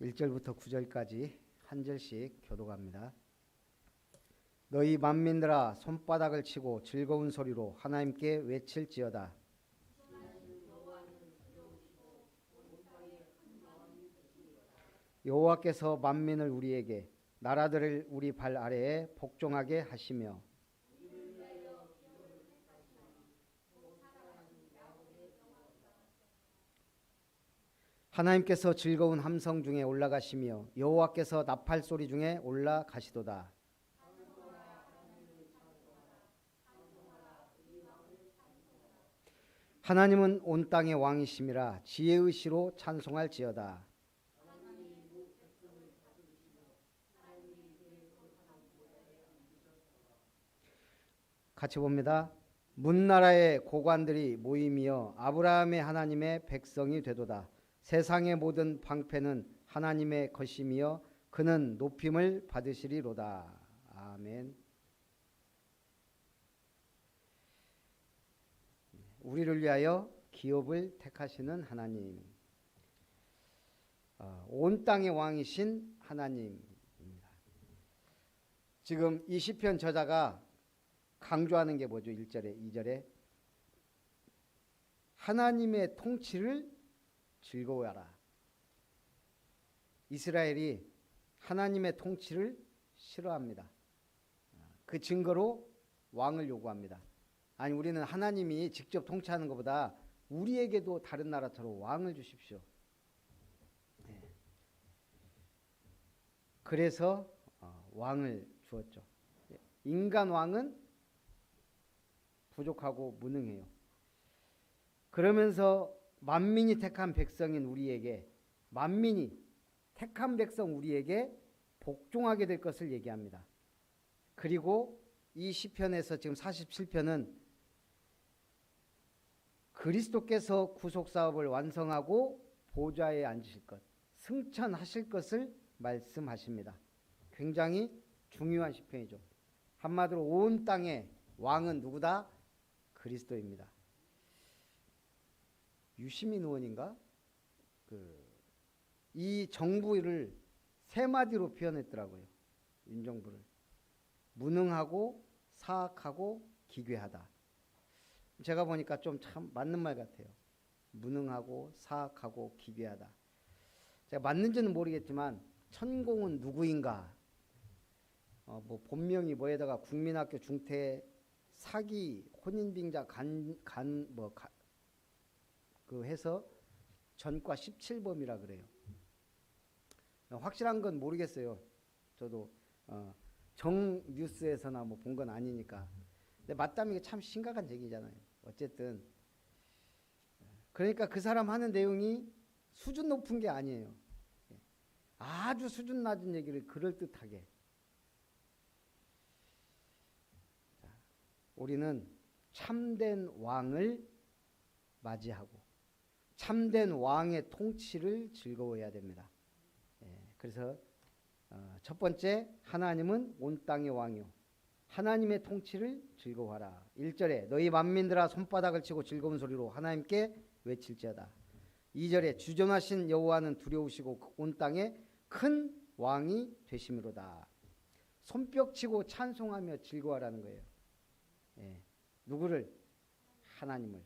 1절부터 9절까지 한 절씩 교독합니다. 너희 만민들아 손바닥을 치고 즐거운 소리로 하나님께 외칠지어다. 여호와께서 만민을 우리에게 나라들을 우리 발 아래에 복종하게 하시며 하나님께서 즐거운 함성 중에 올라가시며 여호와께서 나팔 소리 중에 올라가시도다. 하나님은 온 땅의 왕이심이라 지혜의 시로 찬송할지어다. 같이 봅니다. 문나라의 고관들이 모임이여 아브라함의 하나님의 백성이 되도다. 세상의 모든 방패는 하나님의 것이며 그는 높임을 받으시리로다. 아멘. 우리를 위하여 기업을 택하시는 하나님, 온 땅의 왕이신 하나님입니다. 지금 이 시편 저자가 강조하는 게 뭐죠? 1절에 2절에 하나님의 통치를 즐거워하라. 이스라엘이 하나님의 통치를 싫어합니다. 그 증거로 왕을 요구합니다. 아니, 우리는 하나님이 직접 통치하는 것보다 우리에게도 다른 나라처럼 왕을 주십시오. 그래서 왕을 주었죠. 인간 왕은 부족하고 무능해요. 그러면서 만민이 택한 백성인 우리에게, 만민이 택한 백성 우리에게 복종하게 될 것을 얘기합니다. 그리고 이 시편에서 지금 47편은 그리스도께서 구속사업을 완성하고 보좌에 앉으실 것, 승천하실 것을 말씀하십니다. 굉장히 중요한 시편이죠. 한마디로 온 땅의 왕은 누구다? 그리스도입니다. 유시민 의원인가? 이 정부를 세 마디로 표현했더라고요. 윤정부를. 무능하고 사악하고 기괴하다. 제가 보니까 좀 참 맞는 말 같아요. 무능하고 사악하고 기괴하다. 제가 맞는지는 모르겠지만 천공은 누구인가? 뭐 본명이 뭐에다가 국민학교 중퇴 사기 혼인빙자 그 해서 전과 17범이라 그래요. 확실한 건 모르겠어요. 저도 정 뉴스에서나 뭐 본 건 아니니까. 근데 맞다면 이게 참 심각한 얘기잖아요. 어쨌든 그러니까 그 사람 하는 내용이 수준 높은 게 아니에요. 아주 수준 낮은 얘기를 그럴듯하게. 우리는 참된 왕을 맞이하고 참된 왕의 통치를 즐거워해야 됩니다. 그래서 첫 번째, 하나님은 온 땅의 왕이요 하나님의 통치를 즐거워하라. 1절에 너희 만민들아 손바닥을 치고 즐거운 소리로 하나님께 외칠지어다. 2절에 주존하신 여호와는 두려우시고 온 땅에 큰 왕이 되심이로다. 손뼉치고 찬송하며 즐거워하라는 거예요. 누구를? 하나님을.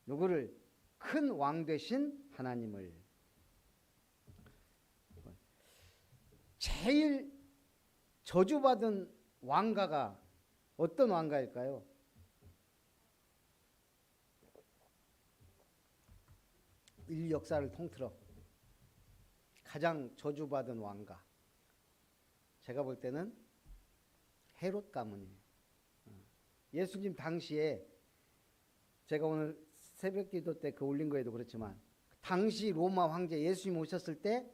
누구를? 큰 왕 되신 하나님을. 제일 저주받은 왕가가 어떤 왕가일까요? 인류 역사를 통틀어 가장 저주받은 왕가, 제가 볼 때는 헤롯 가문이에요. 예수님 당시에 제가 오늘 새벽 기도 때 그 올린 거에도 그렇지만 당시 로마 황제 예수님 오셨을 때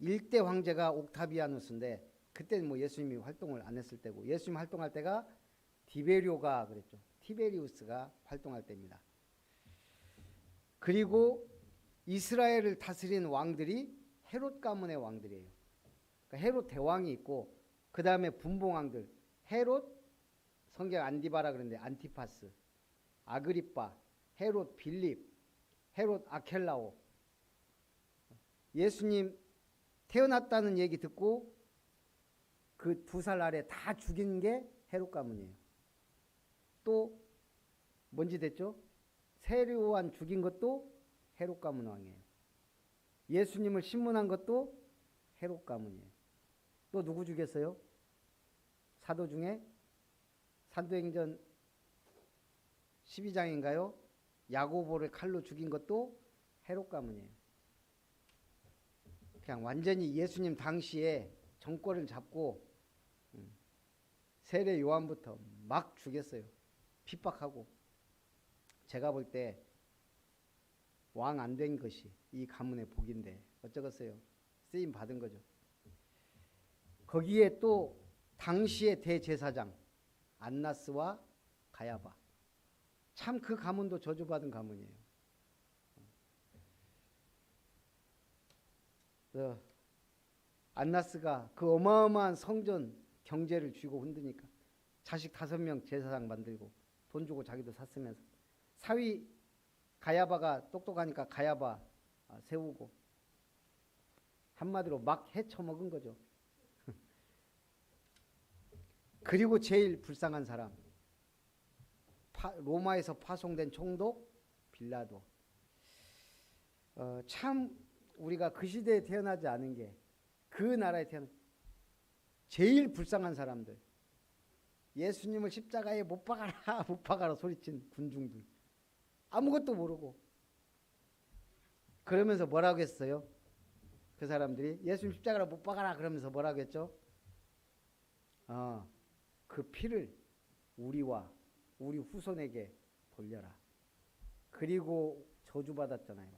1대 황제가 옥타비아누스인데 그때는 뭐 예수님이 활동을 안 했을 때고 예수님 활동할 때가 디베리오가 그랬죠. 티베리우스가 활동할 때입니다. 그리고 이스라엘을 다스린 왕들이 헤롯 가문의 왕들이에요. 그러니까 헤롯 대왕이 있고 그 다음에 분봉왕들 헤롯, 성경 안디바라 그러는데 안티파스, 아그리빠, 헤롯 빌립, 헤롯 아켈라오, 예수님 태어났다는 얘기 듣고 그 2살 아래 다 죽인 게 헤롯 가문이에요. 또 뭔지 됐죠? 세례요한 죽인 것도 헤롯 가문 왕이에요. 예수님을 신문한 것도 헤롯 가문이에요. 또 누구 죽였어요? 사도 중에 사도행전 12장인가요? 야고보를 칼로 죽인 것도 헤롯 가문이에요. 그냥 완전히 예수님 당시에 정권을 잡고 세례 요한부터 막 죽였어요. 핍박하고. 제가 볼 때 왕 안 된 것이 이 가문의 복인데 어쩌겠어요. 쓰임 받은 거죠. 거기에 또 당시의 대제사장 안나스와 가야바. 참 그 가문도 저주받은 가문이에요. 안나스가 그 어마어마한 성전 경제를 쥐고 흔드니까 자식 5명 제사장 만들고 돈 주고 자기도 샀으면서 사위 가야바가 똑똑하니까 가야바 세우고 한마디로 막 헤쳐먹은 거죠. 그리고 제일 불쌍한 사람 로마에서 파송된 총독 빌라도. 참 우리가 그 시대에 태어나지 않은 게 그 나라에 태어난 제일 불쌍한 사람들. 예수님을 십자가에 못 박아라 못 박아라 소리친 군중들. 아무것도 모르고. 그러면서 뭐라고 했어요? 그 사람들이 예수님 십자가에 못 박아라 그러면서 뭐라고 했죠? 그 피를 우리와 우리 후손에게 돌려라. 그리고 저주받았잖아요.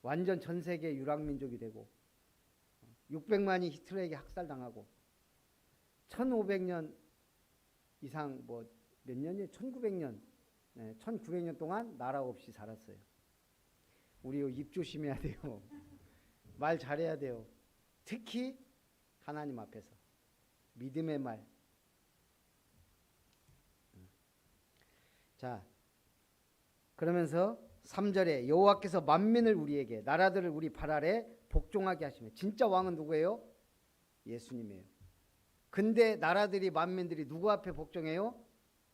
완전 전 세계 유랑민족이 되고 600만이 히틀러에게 학살당하고 1500년 이상 뭐 몇 년이에요? 1900년 1900년 동안 나라 없이 살았어요. 우리 입 조심해야 돼요. 말 잘해야 돼요. 특히 하나님 앞에서 믿음의 말. 자, 그러면서 3절에 여호와께서 만민을 우리에게 나라들을 우리 발 아래 복종하게 하시며. 진짜 왕은 누구예요? 예수님이에요. 근데 나라들이 만민들이 누구 앞에 복종해요?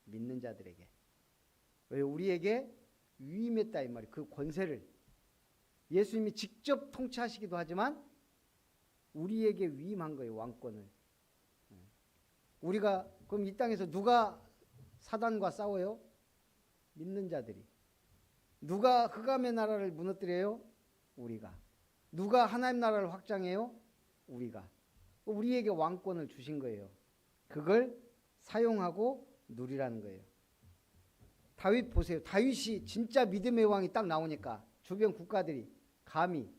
믿는 자들에게. 왜? 우리에게 위임했다 이 말이에요. 그 권세를 예수님이 직접 통치하시기도 하지만 우리에게 위임한 거예요. 왕권을. 우리가 그럼 이 땅에서 누가 사단과 싸워요? 믿는 자들이. 누가 흑암의 나라를 무너뜨려요? 우리가. 누가 하나님 나라를 확장해요? 우리가. 우리에게 왕권을 주신 거예요. 그걸 사용하고 누리라는 거예요. 다윗 보세요. 다윗이 진짜 믿음의 왕이 딱 나오니까 주변 국가들이 감히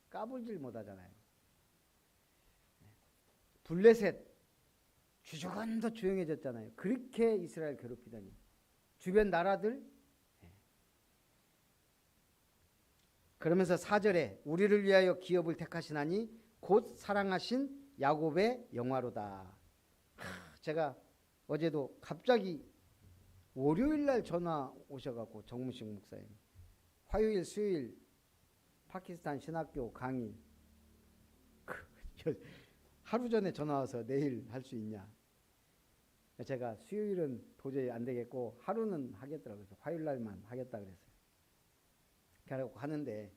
까불질 못하잖아요. 블레셋 조금 더 조용해졌잖아요. 그렇게 이스라엘 괴롭히더니 주변 나라들. 그러면서 4절에 우리를 위하여 기업을 택하시나니 곧 사랑하신 야곱의 영화로다. 제가 어제도 갑자기 월요일날 전화 오셔갖고 정무식 목사님 화요일 수요일 파키스탄 신학교 강의 하루 전에 전화 와서 내일 할 수 있냐. 제가 수요일은 도저히 안 되겠고 하루는 하겠더라고요. 화요일날만 하겠다 그랬어요. 그래갖고 하는데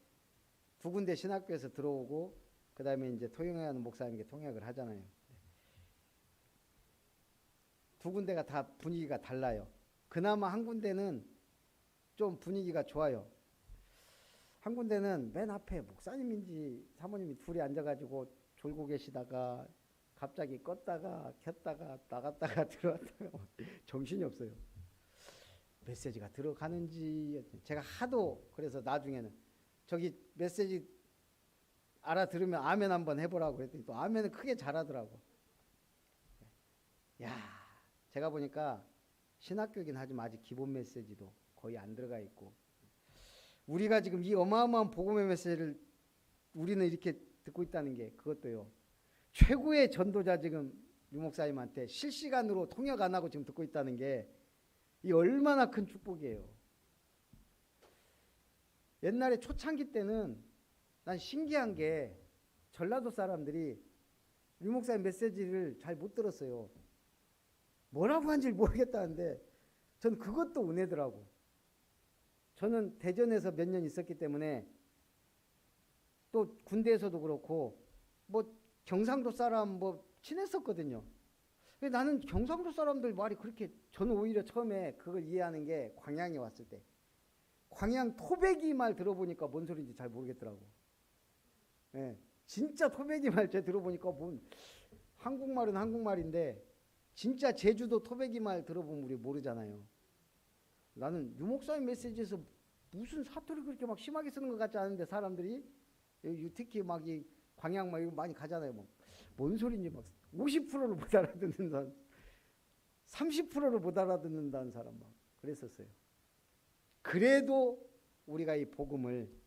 2군데 신학교에서 들어오고 그 다음에 이제 통역하는 목사님께 통역을 하잖아요. 2군데가 다 분위기가 달라요. 그나마 한 군데는 좀 분위기가 좋아요. 한 군데는 맨 앞에 목사님인지 사모님이 둘이 앉아가지고 졸고 계시다가 갑자기 껐다가 켰다가 나갔다가 들어왔다가 정신이 없어요. 메시지가 들어가는지. 제가 하도 그래서 나중에는 저기 메시지 알아들으면 아멘 한번 해보라고 그랬더니 또 아멘을 크게 잘하더라고. 야, 제가 보니까 신학교긴 하지만 아직 기본 메시지도 거의 안 들어가 있고, 우리가 지금 이 어마어마한 복음의 메시지를 우리는 이렇게 듣고 있다는 게 그것도요. 최고의 전도자 지금 유 목사님한테 실시간으로 통역 안 하고 지금 듣고 있다는 게 이 얼마나 큰 축복이에요. 옛날에 초창기 때는 난 신기한 게 전라도 사람들이 유 목사의 메시지를 잘 못 들었어요. 뭐라고 한지 모르겠다는데 전 그것도 은혜더라고. 저는 대전에서 몇 년 있었기 때문에 또 군대에서도 그렇고 뭐 경상도 사람 뭐 친했었거든요. 근데 나는 경상도 사람들 말이 그렇게, 저는 오히려 처음에 그걸 이해하는 게 광양에 왔을 때 광양 토백이 말 들어보니까 뭔 소리인지 잘 모르겠더라고. 예, 진짜 토백이 말 제 들어보니까 뭔, 한국말은 한국말인데 진짜 제주도 토백이 말 들어보면 우리 모르잖아요. 나는 유 목사님 메시지에서 무슨 사투리 그렇게 막 심하게 쓰는 것 같지 않은데 사람들이 특히 막 이 광양 막 이거 많이 가잖아요. 뭐 뭔 소리인지 막 50%를 못 알아듣는다는, 30%를 못 알아듣는다는 사람 막 그랬었어요. 그래도 우리가 이 복음을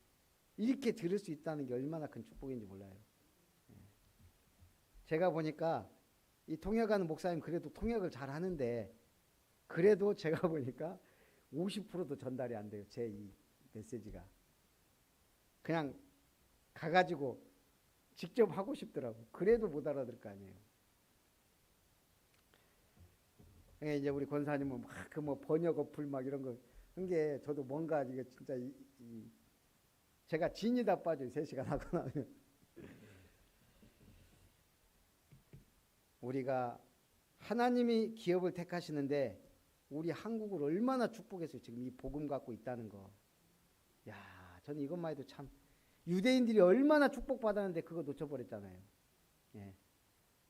이렇게 들을 수 있다는 게 얼마나 큰 축복인지 몰라요. 제가 보니까 이 통역하는 목사님 그래도 통역을 잘 하는데 그래도 제가 보니까 50%도 전달이 안 돼요. 제 이 메시지가. 그냥 가가지고 직접 하고 싶더라고. 그래도 못 알아들 거 아니에요. 그러니까 이제 우리 권사님은 막 그 뭐 번역 어플 막 이런 거 한 게 저도 뭔가 이게 진짜 제가 진이 다 빠져요. 3시간 하고 나면. 우리가 하나님이 기업을 택하시는데 우리 한국을 얼마나 축복했어요. 지금 이 복음 갖고 있다는 거. 야, 저는 이것만 해도 참, 유대인들이 얼마나 축복받았는데 그거 놓쳐버렸잖아요. 예.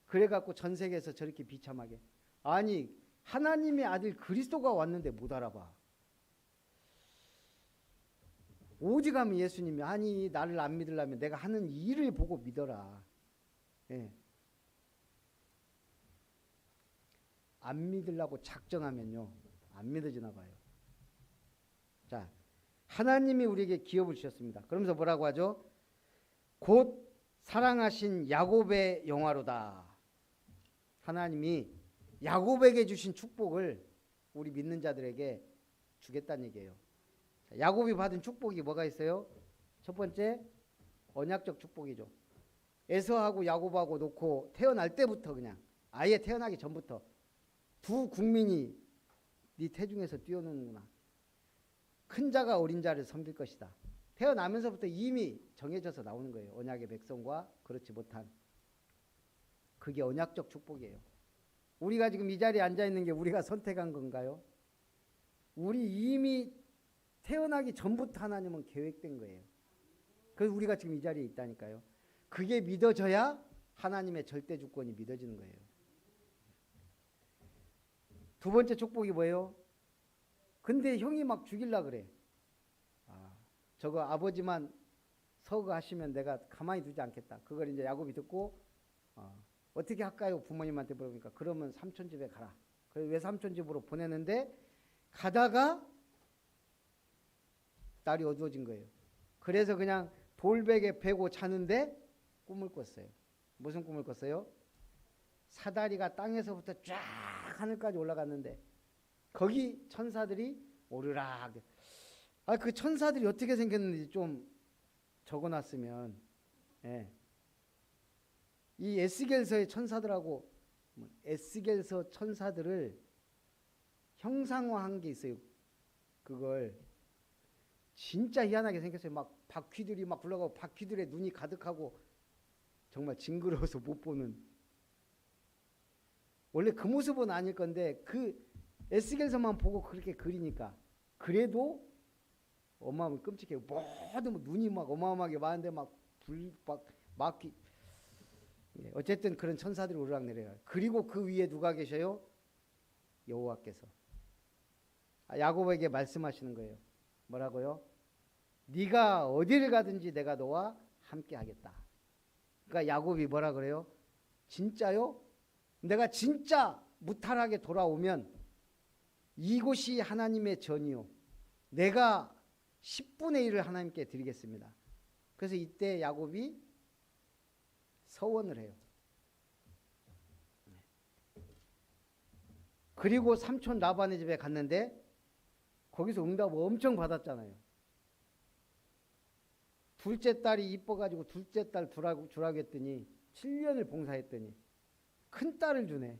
그래갖고 전 세계에서 저렇게 비참하게. 아니, 하나님의 아들 그리스도가 왔는데 못 알아봐. 오직 하면 예수님이, 아니 나를 안 믿으려면 내가 하는 일을 보고 믿어라. 예. 안 믿으려고 작정하면요 안 믿어지나 봐요. 자, 하나님이 우리에게 기업을 주셨습니다. 그러면서 뭐라고 하죠? 곧 사랑하신 야곱의 영화로다. 하나님이 야곱에게 주신 축복을 우리 믿는 자들에게 주겠다는 얘기예요. 야곱이 받은 축복이 뭐가 있어요? 첫 번째, 언약적 축복이죠. 에서하고 야곱하고 놓고 태어날 때부터, 그냥 아예 태어나기 전부터 두 국민이 네 태중에서 뛰어노는구나. 큰 자가 어린 자를 섬길 것이다. 태어나면서부터 이미 정해져서 나오는 거예요. 언약의 백성과 그렇지 못한. 그게 언약적 축복이에요. 우리가 지금 이 자리에 앉아 있는 게 우리가 선택한 건가요? 우리 이미 태어나기 전부터 하나님은 계획된 거예요. 그래서 우리가 지금 이 자리에 있다니까요. 그게 믿어져야 하나님의 절대 주권이 믿어지는 거예요. 두 번째 축복이 뭐예요? 근데 형이 막 죽일라 그래. 아, 저거 아버지만 서거하시면 내가 가만히 두지 않겠다. 그걸 이제 야곱이 듣고 어떻게 할까요? 부모님한테 물어보니까 그러면 삼촌 집에 가라. 그래서 왜 삼촌 집으로 보내는데 가다가 날이 어두워진 거예요. 그래서 그냥 돌베개 베고 자는데 꿈을 꿨어요. 무슨 꿈을 꿨어요? 사다리가 땅에서부터 쫙 하늘까지 올라갔는데 거기 천사들이 오르락. 그 천사들이 어떻게 생겼는지 좀 적어놨으면. 예. 이 에스겔서의 천사들하고 에스겔서 천사들을 형상화한 게 있어요. 그걸 진짜 희한하게 생겼어요. 막 바퀴들이 막 굴러가고 바퀴들의 눈이 가득하고 정말 징그러워서 못 보는. 원래 그 모습은 아닐 건데 그 에스겔서만 보고 그렇게 그리니까 그래도 어마어마하게 끔찍해요. 모든 눈이 막 어마어마하게 많은데 막 불 막 막기. 어쨌든 그런 천사들이 오르락내려요. 그리고 그 위에 누가 계셔요? 여호와께서 야곱에게 말씀하시는 거예요. 뭐라고요? 네가 어디를 가든지 내가 너와 함께 하겠다. 그러니까 야곱이 뭐라 그래요? 진짜요? 내가 진짜 무탈하게 돌아오면 이곳이 하나님의 전이요 내가 10분의 1을 하나님께 드리겠습니다. 그래서 이때 야곱이 서원을 해요. 그리고 삼촌 라반의 집에 갔는데 거기서 응답을 엄청 받았잖아요. 둘째 딸이 이뻐가지고 둘째 딸 주라고 했더니 7년을 봉사했더니 큰 딸을 주네.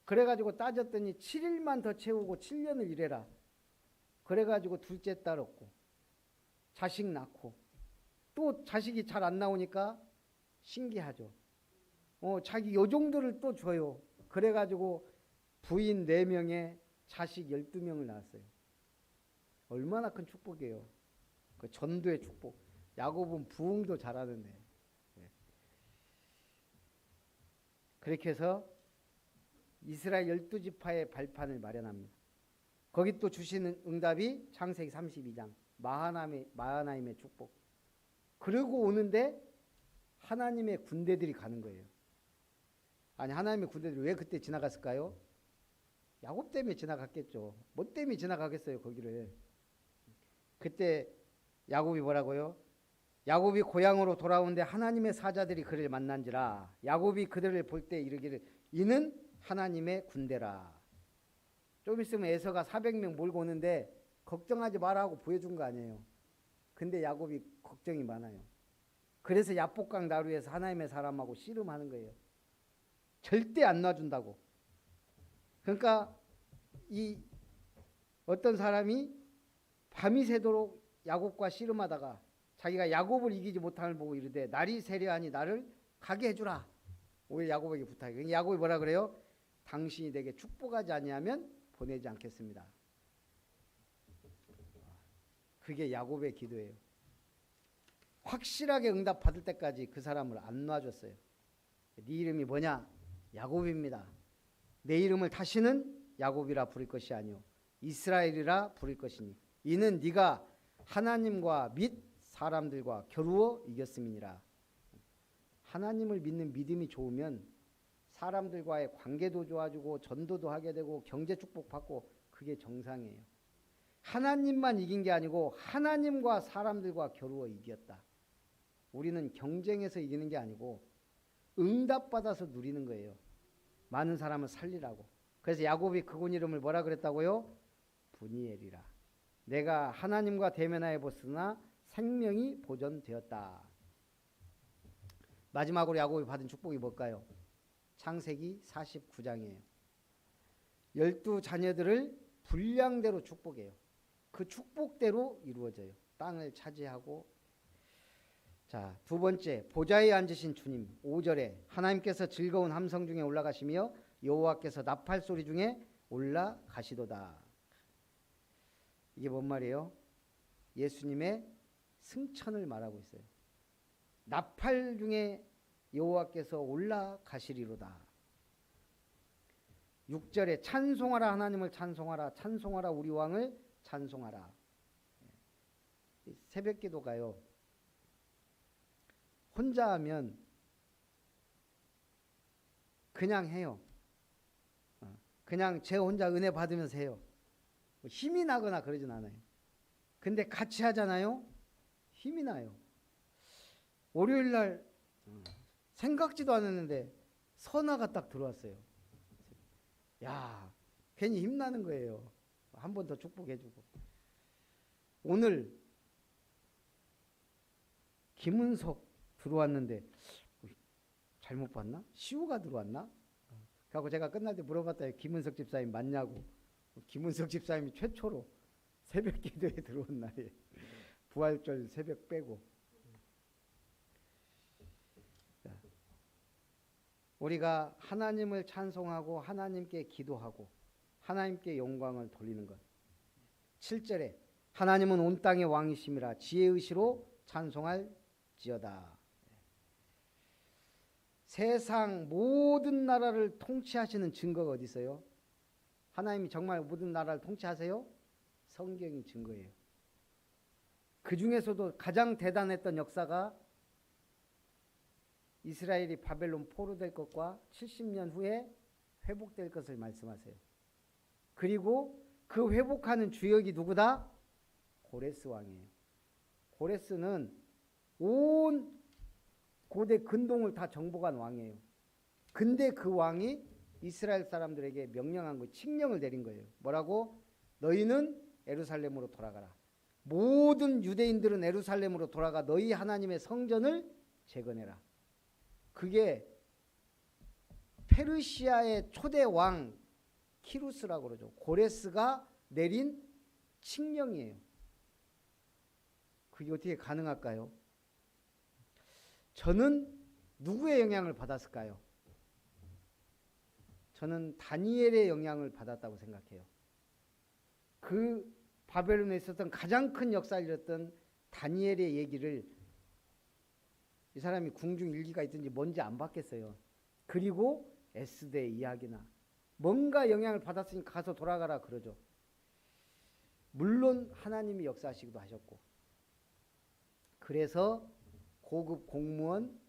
그래가지고 따졌더니 7일만 더 채우고 7년을 일해라. 그래가지고 둘째 딸 얻고 자식 낳고 또 자식이 잘 안 나오니까 신기하죠. 자기 요 정도를 또 줘요. 그래가지고 부인 4명에 자식 12명을 낳았어요. 얼마나 큰 축복이에요. 그 전도의 축복. 야곱은 부흥도 잘하는데. 그렇게 해서 이스라엘 12지파의 발판을 마련합니다. 거기 또 주시는 응답이 창세기 32장 마하나임의 축복. 그러고 오는데 하나님의 군대들이 가는 거예요. 아니 하나님의 군대들이 왜 그때 지나갔을까요? 야곱 때문에 지나갔겠죠. 뭐 때문에 지나가겠어요 거기를. 그때 야곱이 뭐라고요? 야곱이 고향으로 돌아오는데 하나님의 사자들이 그를 만난지라. 야곱이 그들을 볼 때 이르기를 이는 하나님의 군대라. 좀 있으면 에서가 400명 몰고 오는데 걱정하지 마라 하고 보여준 거 아니에요. 근데 야곱이 걱정이 많아요. 그래서 야복강 나루에서 하나님의 사람하고 씨름하는 거예요. 절대 안 놔준다고. 그러니까 이 어떤 사람이 밤이 새도록 야곱과 씨름하다가 자기가 야곱을 이기지 못함을 보고 이르되 날이 새려하니 나를 가게 해주라. 오히려 야곱에게 부탁해. 야곱이 뭐라 그래요? 당신이 내게 축복하지 아니하면 보내지 않겠습니다. 그게 야곱의 기도예요. 확실하게 응답받을 때까지 그 사람을 안 놔줬어요. 네 이름이 뭐냐? 야곱입니다. 내 이름을 다시는 야곱이라 부를 것이 아니요 이스라엘이라 부를 것이니 이는 네가 하나님과 및 사람들과 겨루어 이겼음이니라. 하나님을 믿는 믿음이 좋으면 사람들과의 관계도 좋아지고 전도도 하게 되고 경제 축복 받고 그게 정상이에요. 하나님만 이긴 게 아니고 하나님과 사람들과 겨루어 이겼다. 우리는 경쟁에서 이기는 게 아니고 응답받아서 누리는 거예요. 많은 사람을 살리라고. 그래서 야곱이 그분 이름을 뭐라 그랬다고요? 브니엘이라. 내가 하나님과 대면하여 보았으나 생명이 보존되었다. 마지막으로 야곱이 받은 축복이 뭘까요? 창세기 49장이에요. 12자녀들을 분량대로 축복해요. 그 축복대로 이루어져요. 땅을 차지하고. 자, 두 번째, 보좌에 앉으신 주님. 5절에 하나님께서 즐거운 함성 중에 올라가시며 여호와께서 나팔 소리 중에 올라가시도다. 이게 뭔 말이에요? 예수님의 승천을 말하고 있어요. 나팔 중에 여호와께서 올라가시리로다. 6절에 찬송하라 하나님을 찬송하라 찬송하라 우리 왕을 찬송하라. 새벽기도가요. 혼자 하면 그냥 해요. 그냥 제 혼자 은혜 받으면서 해요. 힘이 나거나 그러진 않아요. 근데 같이 하잖아요. 힘이 나요. 월요일 날 생각지도 않았는데 선화가 딱 들어왔어요. 야, 괜히 힘나는 거예요. 한 번 더 축복해주고. 오늘 김은석 들어왔는데 잘못 봤나? 시우가 들어왔나? 그래서 제가 끝날 때 물어봤다. 김은석 집사님 맞냐고. 김은석 집사님이 최초로 새벽 기도에 들어온 날이에요. 부활절 새벽 빼고. 우리가 하나님을 찬송하고 하나님께 기도하고 하나님께 영광을 돌리는 것. 7절에 하나님은 온 땅의 왕이심이라 지혜의 의시로 찬송할지어다. 세상 모든 나라를 통치하시는 증거가 어디 있어요? 하나님이 정말 모든 나라를 통치하세요? 성경이 증거예요. 그 중에서도 가장 대단했던 역사가 이스라엘이 바벨론 포로될 것과 70년 후에 회복될 것을 말씀하세요. 그리고 그 회복하는 주역이 누구다? 고레스 왕이에요. 고레스는 온 고대 근동을 다 정복한 왕이에요. 근데 그 왕이 이스라엘 사람들에게 명령한 거예요. 칙령을 내린 거예요. 뭐라고? 너희는 예루살렘으로 돌아가라. 모든 유대인들은 예루살렘으로 돌아가 너희 하나님의 성전을 재건해라. 그게 페르시아의 초대 왕 키루스라고 그러죠. 고레스가 내린 칙령이에요. 그게 어떻게 가능할까요? 저는 누구의 영향을 받았을까요? 저는 다니엘의 영향을 받았다고 생각해요. 그 바벨론에 있었던 가장 큰 역사를 이뤘던 다니엘의 얘기를 이 사람이 궁중 일기가 있든지 뭔지 안 받겠어요. 그리고 에스더의 이야기나 뭔가 영향을 받았으니까 가서 돌아가라 그러죠. 물론 하나님이 역사하시기도 하셨고, 그래서 고급 공무원,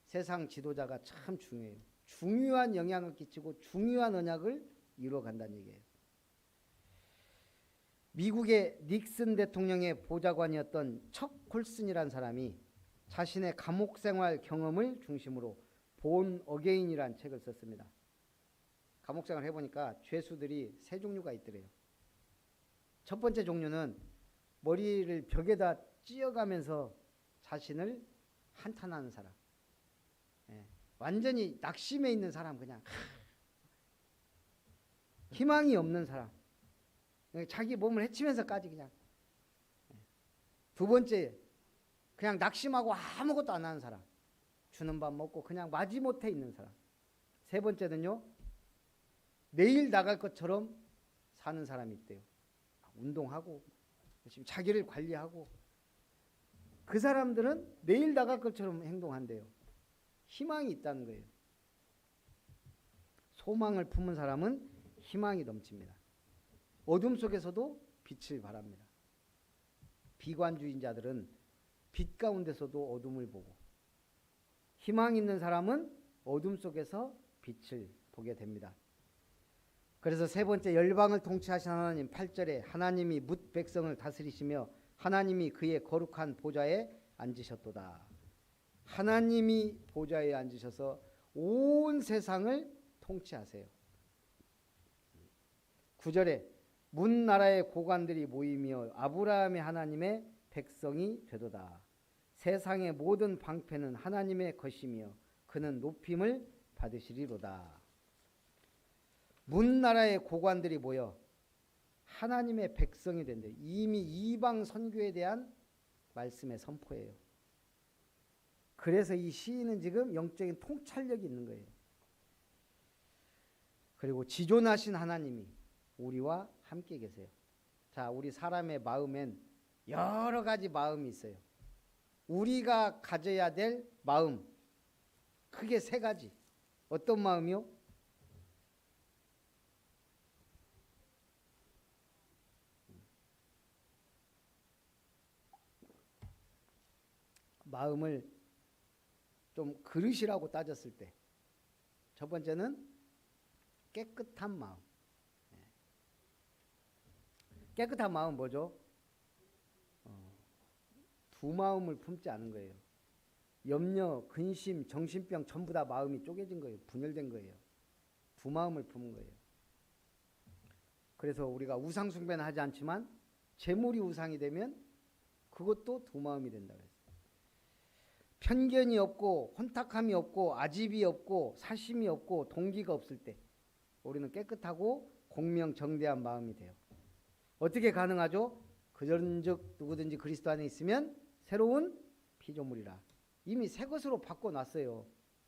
세상 지도자가 참 중요해요. 중요한 영향을 끼치고 중요한 언약을 이루어간다는 얘기예요. 미국의 닉슨 대통령의 보좌관이었던 척 콜슨이라는 사람이 자신의 감옥 생활 경험을 중심으로 본 어게인이라는 책을 썼습니다. 감옥 생활 해보니까 죄수들이 세 종류가 있더래요. 첫 번째 종류는 머리를 벽에다 찧어가면서 자신을 한탄하는 사람. 완전히 낙심해 있는 사람, 그냥 희망이 없는 사람, 자기 몸을 해치면서까지 그냥. 두 번째, 그냥 낙심하고 아무것도 안 하는 사람, 주는 밥 먹고 그냥 마지못해 있는 사람. 세 번째는요, 내일 나갈 것처럼 사는 사람이 있대요. 운동하고 열심히 자기를 관리하고. 그 사람들은 내일 나갈 것처럼 행동한대요. 희망이 있다는 거예요. 소망을 품은 사람은 희망이 넘칩니다. 어둠 속에서도 빛을 발합니다. 비관주의자들은 빛 가운데서도 어둠을 보고, 희망 있는 사람은 어둠 속에서 빛을 보게 됩니다. 그래서 세 번째, 열방을 통치하신 하나님, 8절에 하나님이 뭇 백성을 다스리시며 하나님이 그의 거룩한 보좌에 앉으셨도다. 하나님이 보좌에 앉으셔서 온 세상을 통치하세요. 9절에 문 나라의 고관들이 모이며 아브라함의 하나님의 백성이 되도다. 세상의 모든 방패는 하나님의 것이며 그는 높임을 받으시리로다. 문 나라의 고관들이 모여 하나님의 백성이 된대. 이미 이방 선교에 대한 말씀의 선포예요. 그래서 이 시인은 지금 영적인 통찰력이 있는 거예요. 그리고 지존하신 하나님이 우리와 함께 계세요. 자, 우리 사람의 마음엔 여러 가지 마음이 있어요. 우리가 가져야 될 마음, 크게 세 가지. 어떤 마음이요? 마음을 좀 그릇이라고 따졌을 때, 첫 번째는 깨끗한 마음. 깨끗한 마음은 뭐죠? 두 마음을 품지 않은 거예요. 염려, 근심, 정신병 전부 다 마음이 쪼개진 거예요. 분열된 거예요. 두 마음을 품은 거예요. 그래서 우리가 우상 숭배는 하지 않지만 재물이 우상이 되면 그것도 두 마음이 된다 그랬어요. 편견이 없고 혼탁함이 없고 아집이 없고 사심이 없고 동기가 없을 때 우리는 깨끗하고 공명정대한 마음이 돼요. 어떻게 가능하죠? 그런즉 누구든지 그리스도 안에 있으면 새로운 피조물이라. 이미 새 것으로 바꿔놨어요.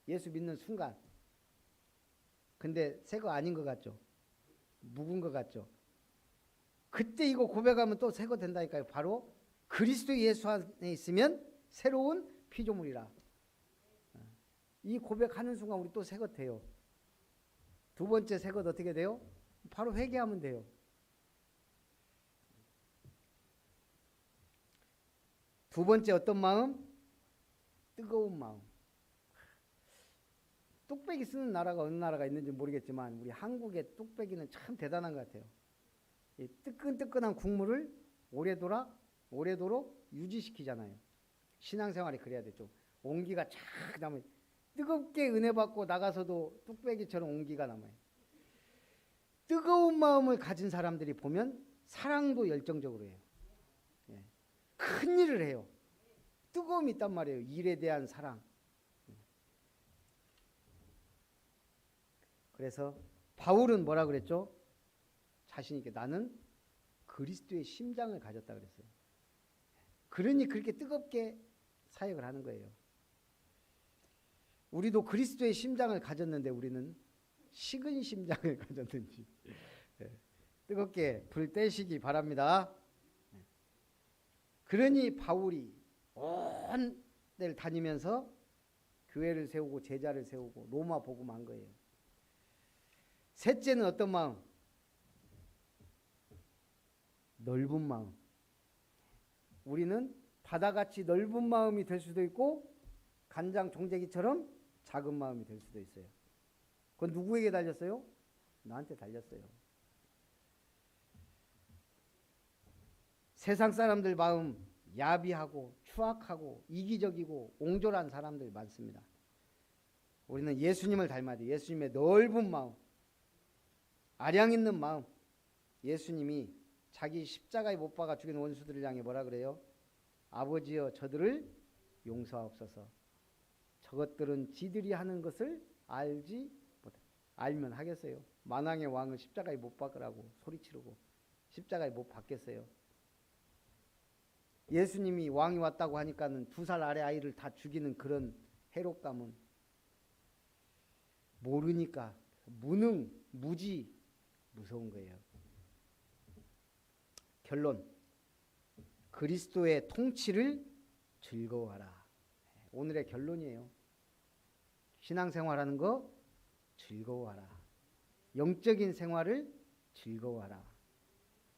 예수 믿는 순간. 근데 새 거 아닌 것 같죠? 묵은 것 같죠? 그때 이거 고백하면 또 새 거 된다니까요. 바로 그리스도 예수 안에 있으면 새로운 피조물이라. 이 고백하는 순간 우리 또 새 것 돼요. 두 번째 새 것 어떻게 돼요? 바로 회개하면 돼요. 두 번째 어떤 마음? 뜨거운 마음. 뚝배기 쓰는 나라가 어느 나라가 있는지 모르겠지만 우리 한국의 뚝배기는 참 대단한 것 같아요. 이 뜨끈뜨끈한 국물을 오래도록 유지시키잖아요. 신앙생활이 그래야 되죠. 온기가 쫙 남아요. 뜨겁게 은혜 받고 나가서도 뚝배기처럼 온기가 남아요. 뜨거운 마음을 가진 사람들이 보면 사랑도 열정적으로 해요. 예. 큰 일을 해요. 뜨거움이 있단 말이에요. 일에 대한 사랑. 그래서 바울은 뭐라 그랬죠? 자신 있게 나는 그리스도의 심장을 가졌다 그랬어요. 그러니 그렇게 뜨겁게 사역을 하는 거예요. 우리도 그리스도의 심장을 가졌는데 우리는 식은 심장을 가졌는지 뜨겁게 불 떼시기 바랍니다. 그러니 바울이 온 데를 다니면서 교회를 세우고 제자를 세우고 로마 복음한 거예요. 셋째는 어떤 마음? 넓은 마음. 우리는 바다같이 넓은 마음이 될 수도 있고 간장 종재기처럼 작은 마음이 될 수도 있어요. 그건 누구에게 달렸어요? 나한테 달렸어요. 세상 사람들 마음 야비하고 추악하고 이기적이고 옹졸한 사람들 많습니다. 우리는 예수님을 닮아야 돼. 예수님의 넓은 마음, 아량 있는 마음. 예수님이 자기 십자가에 못 박아 죽인 원수들을 향해 뭐라 그래요? 아버지여 저들을 용서하옵소서. 저것들은 지들이 하는 것을 알지 못해. 알면 하겠어요? 만왕의 왕을 십자가에 못 박으라고 소리치르고 십자가에 못 박겠어요? 예수님이 왕이 왔다고 하니까는 2살 아래 아이를 다 죽이는 그런 해롭감은 모르니까 무능, 무지, 무서운 거예요. 결론, 그리스도의 통치를 즐거워하라. 오늘의 결론이에요. 신앙생활하는 거 즐거워하라. 영적인 생활을 즐거워하라.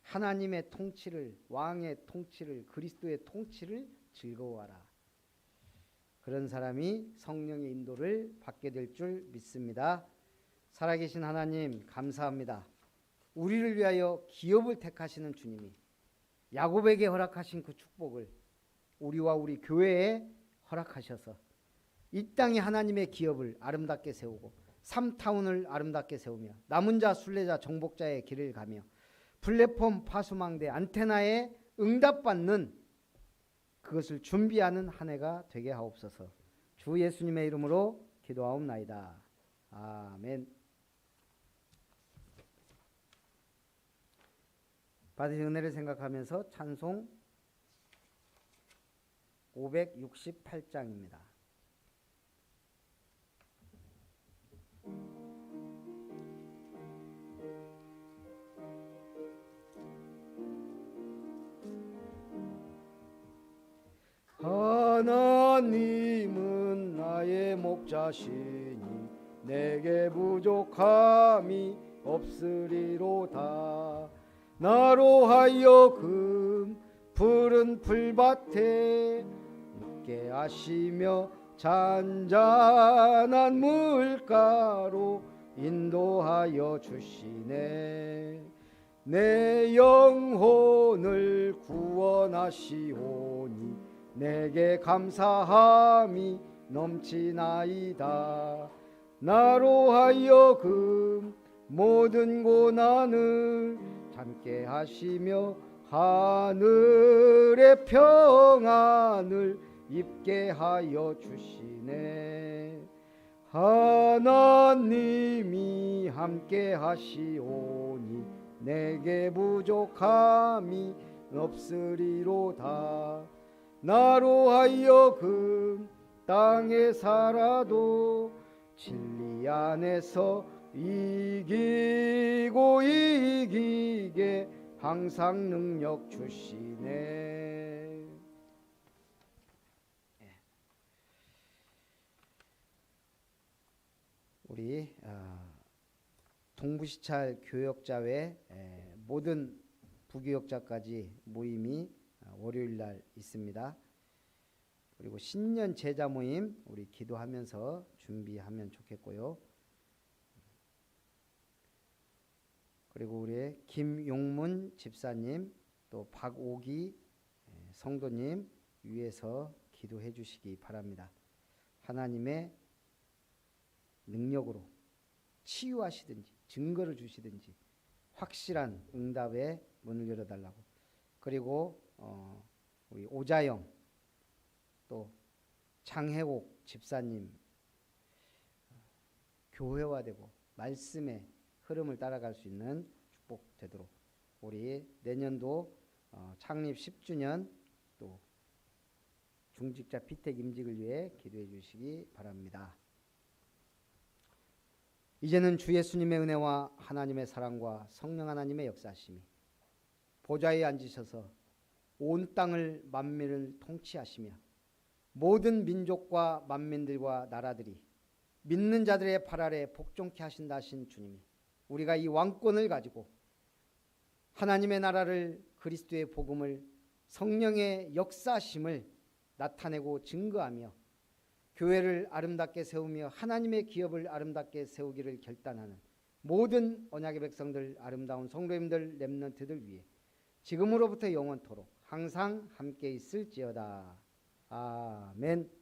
하나님의 통치를, 왕의 통치를, 그리스도의 통치를 즐거워하라. 그런 사람이 성령의 인도를 받게 될 줄 믿습니다. 살아계신 하나님 감사합니다. 우리를 위하여 기업을 택하시는 주님이 야곱에게 허락하신 그 축복을 우리와 우리 교회에 허락하셔서 이 땅에 하나님의 기업을 아름답게 세우고 삼타운을 아름답게 세우며 남은 자 순례자 정복자의 길을 가며 플랫폼 파수망대 안테나에 응답받는 그것을 준비하는 한 해가 되게 하옵소서. 주 예수님의 이름으로 기도하옵나이다. 아멘. 받으신 은혜를 생각하면서 찬송 568장입니다. 하나님은 나의 목자시니 내게 부족함이 없으리로다. 나로 하여금 푸른 풀밭에 눕게 하시며 잔잔한 물가로 인도하여 주시네. 내 영혼을 구원하시오니 내게 감사함이 넘치나이다. 나로 하여금 모든 고난을 참게 하시며 하늘의 평안을 입게 하여 주시네. 하나님이 함께 하시오니 내게 부족함이 없으리로다. 나로 하여금 땅에 살아도 진리 안에서 이기고 이기게 항상 능력 주시네. 우리 동부시찰 교역자회 모든 부교역자까지 모임이 월요일 날 있습니다. 그리고 신년 제자 모임 우리 기도하면서 준비하면 좋겠고요. 그리고 우리 김용문 집사님 또 박오기 성도님 위해서 기도해 주시기 바랍니다. 하나님의 능력으로 치유하시든지 증거를 주시든지 확실한 응답의 문을 열어달라고 그리고 우리 오자영 또 장혜옥 집사님 교회화되고 말씀의 흐름을 따라갈 수 있는 축복되도록 우리 내년도 창립 10주년 또 중직자 피택 임직을 위해 기도해 주시기 바랍니다. 이제는 주 예수님의 은혜와 하나님의 사랑과 성령 하나님의 역사하심이 보좌에 앉으셔서 온 땅을 만민을 통치하시며 모든 민족과 만민들과 나라들이 믿는 자들의 발 아래 복종케 하신다 하신 주님이 우리가 이 왕권을 가지고 하나님의 나라를 그리스도의 복음을 성령의 역사심을 나타내고 증거하며 교회를 아름답게 세우며 하나님의 기업을 아름답게 세우기를 결단하는 모든 언약의 백성들 아름다운 성도님들 렘넌트들 위해 지금으로부터 영원토록 항상 함께 있을지어다. 아멘.